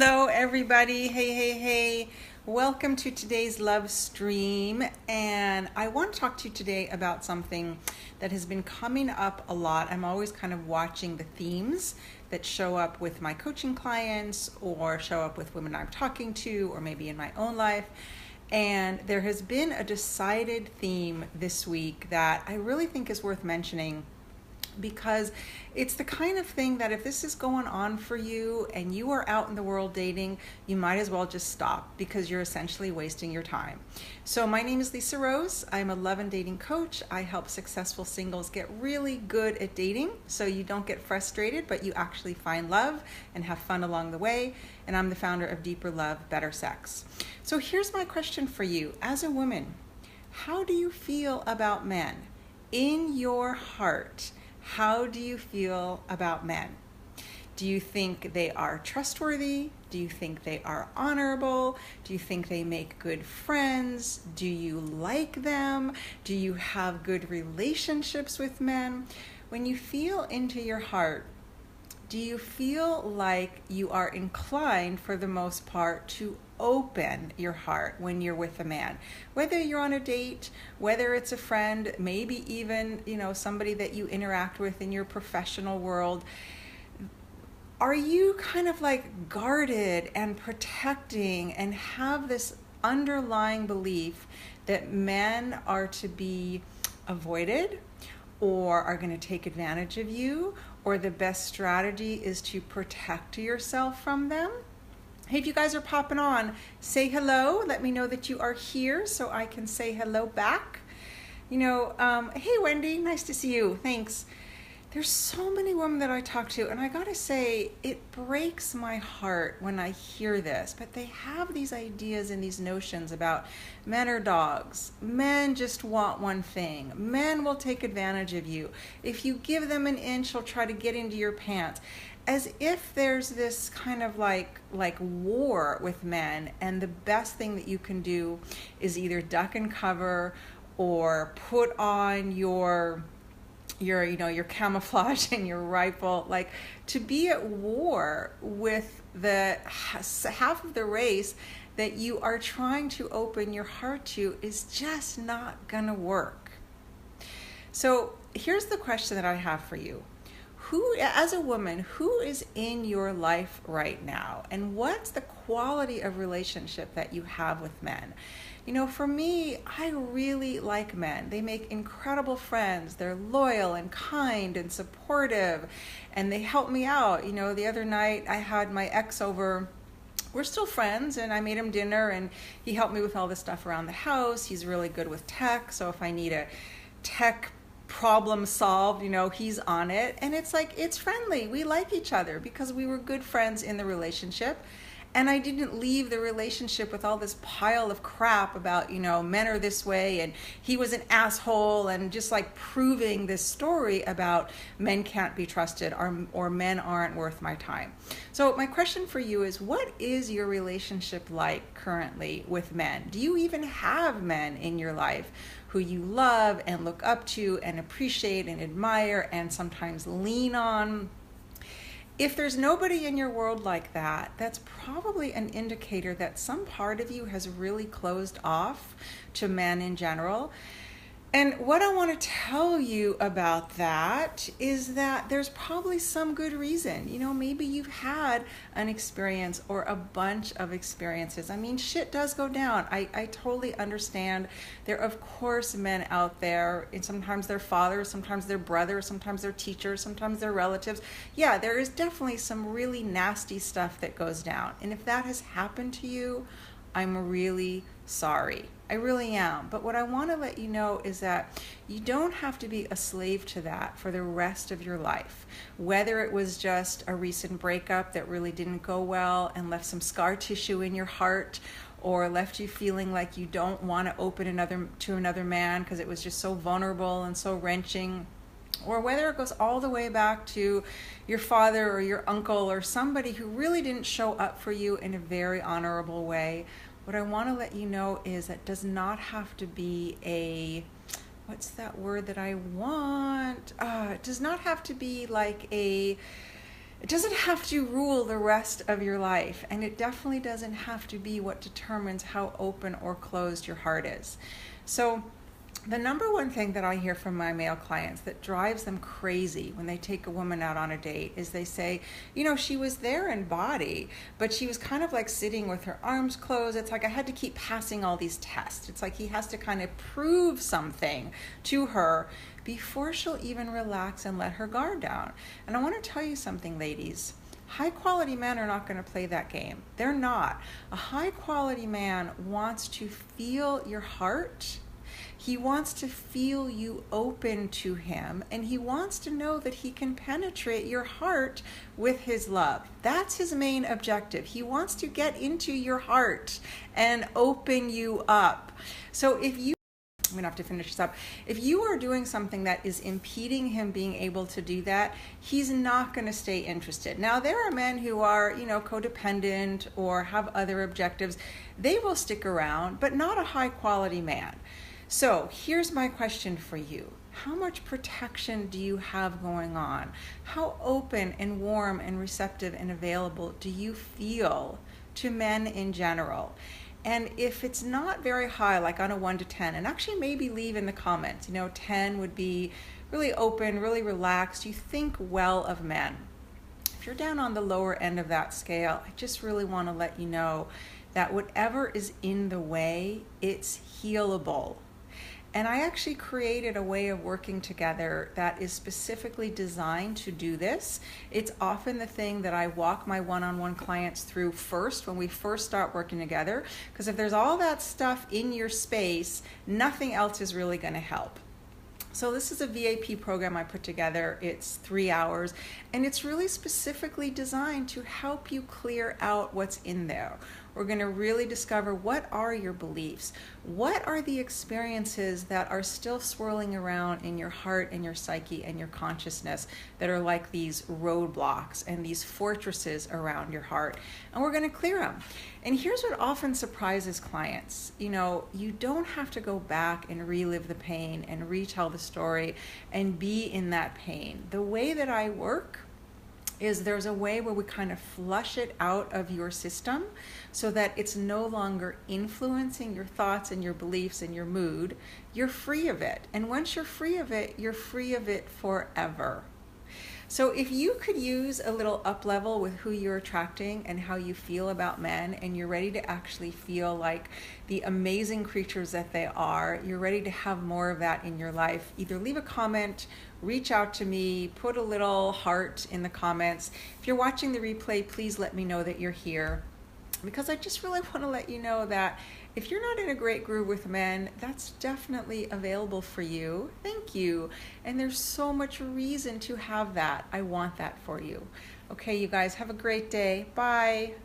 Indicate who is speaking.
Speaker 1: Hello, everybody. Hey. Welcome to today's love stream. And I want to talk to you today about something that has been coming up a lot. I'm always kind of watching the themes that show up with my coaching clients or show up with women I'm talking to or maybe in my own life. And there has been a decided theme this week that I really think is worth mentioning, because it's the kind of thing that if this is going on for you and you are out in the world dating, you might as well just stop, because you're essentially wasting your time. So my name is Lisa Rose. I'm a love and dating coach. I help successful singles get really good at dating so you don't get frustrated, but you actually find love and have fun along the way. And I'm the founder of Deeper Love, Better Sex. So here's my question for you. As a woman, how do you feel about men? In your heart, how do you feel about men? Do you think they are trustworthy? Do you think they are honorable? Do you think they make good friends? Do you like them? Do you have good relationships with men? When you feel into your heart, do you feel like you are inclined, for the most part, to open your heart when you're with a man? Whether you're on a date, whether it's a friend, maybe even, somebody that you interact with in your professional world, are you kind of like guarded and protecting and have this underlying belief that men are to be avoided or are going to take advantage of you, or the best strategy is to protect yourself from them? Hey, if you guys are popping on, say hello. Let me know that you are here so I can say hello back. Hey, Wendy, nice to see you. Thanks. There's so many women that I talk to, and I gotta say, it breaks my heart when I hear this, but they have these ideas and these notions about men are dogs. Men just want one thing. Men will take advantage of you. If you give them an inch, they'll try to get into your pants. As if there's this kind of like war with men, and the best thing that you can do is either duck and cover or put on your camouflage and your rifle. Like, to be at war with the half of the race that you are trying to open your heart to is just not gonna work. So here's the question that I have for you. Who, as a woman, who is in your life right now? And what's the quality of relationship that you have with men? For me, I really like men. They make incredible friends. They're loyal and kind and supportive, and they help me out. The other night I had my ex over. We're still friends, and I made him dinner, and he helped me with all the stuff around the house. He's really good with tech, so if I need a tech problem solved, he's on it. And it's like, it's friendly. We like each other because we were good friends in the relationship. And I didn't leave the relationship with all this pile of crap about, men are this way and he was an asshole, and just like proving this story about men can't be trusted or men aren't worth my time. So my question for you is, what is your relationship like currently with men? Do you even have men in your life who you love and look up to and appreciate and admire and sometimes lean on? If there's nobody in your world like that, that's probably an indicator that some part of you has really closed off to men in general. And what I want to tell you about that is that there's probably some good reason. Maybe you've had an experience or a bunch of experiences. I mean, shit does go down. I totally understand. There are, of course, men out there, and sometimes they're fathers, sometimes they're brothers, sometimes they're teachers, sometimes they're relatives. Yeah, there is definitely some really nasty stuff that goes down. And if that has happened to you, I'm really sorry. I really am. But what I want to let you know is that you don't have to be a slave to that for the rest of your life. Whether it was just a recent breakup that really didn't go well and left some scar tissue in your heart, or left you feeling like you don't want to open to another man because it was just so vulnerable and so wrenching, or whether it goes all the way back to your father or your uncle or somebody who really didn't show up for you in a very honorable way. What I want to let you know is that does not have to be what's that word that I want? It does not have to be like It doesn't have to rule the rest of your life, and it definitely doesn't have to be what determines how open or closed your heart is. So the number one thing that I hear from my male clients that drives them crazy when they take a woman out on a date is they say, you know, she was there in body, but she was kind of like sitting with her arms closed. It's like I had to keep passing all these tests. It's like he has to kind of prove something to her before she'll even relax and let her guard down. And I want to tell you something, ladies. High quality men are not going to play that game. They're not. A high quality man wants to feel your heart. He wants to feel you open to him, and he wants to know that he can penetrate your heart with his love. That's his main objective. He wants to get into your heart and open you up. So I'm gonna have to finish this up. If you are doing something that is impeding him being able to do that, he's not gonna stay interested. Now, there are men who are, codependent or have other objectives. They will stick around, but not a high quality man. So here's my question for you. How much protection do you have going on? How open and warm and receptive and available do you feel to men in general? And if it's not very high, like on a 1 to 10, and actually maybe leave in the comments, 10 would be really open, really relaxed. You think well of men. If you're down on the lower end of that scale, I just really want to let you know that whatever is in the way, it's healable. And I actually created a way of working together that is specifically designed to do this. It's often the thing that I walk my one-on-one clients through first when we first start working together, because if there's all that stuff in your space, nothing else is really going to help. So this is a VIP program I put together. It's 3 hours, and it's really specifically designed to help you clear out what's in there. We're going to really discover, what are your beliefs? What are the experiences that are still swirling around in your heart and your psyche and your consciousness that are like these roadblocks and these fortresses around your heart? And we're going to clear them. And here's what often surprises clients. You don't have to go back and relive the pain and retell the story and be in that pain. The way that I work is there's a way where we kind of flush it out of your system so that it's no longer influencing your thoughts and your beliefs and your mood. You're free of it. And once you're free of it, you're free of it forever. So if you could use a little up level with who you're attracting and how you feel about men, and you're ready to actually feel like the amazing creatures that they are, you're ready to have more of that in your life, either leave a comment, reach out to me, put a little heart in the comments. If you're watching the replay, please let me know that you're here, because I just really want to let you know that if you're not in a great groove with men, that's definitely available for you. Thank you. And there's so much reason to have that. I want that for you. Okay, you guys, have a great day. Bye.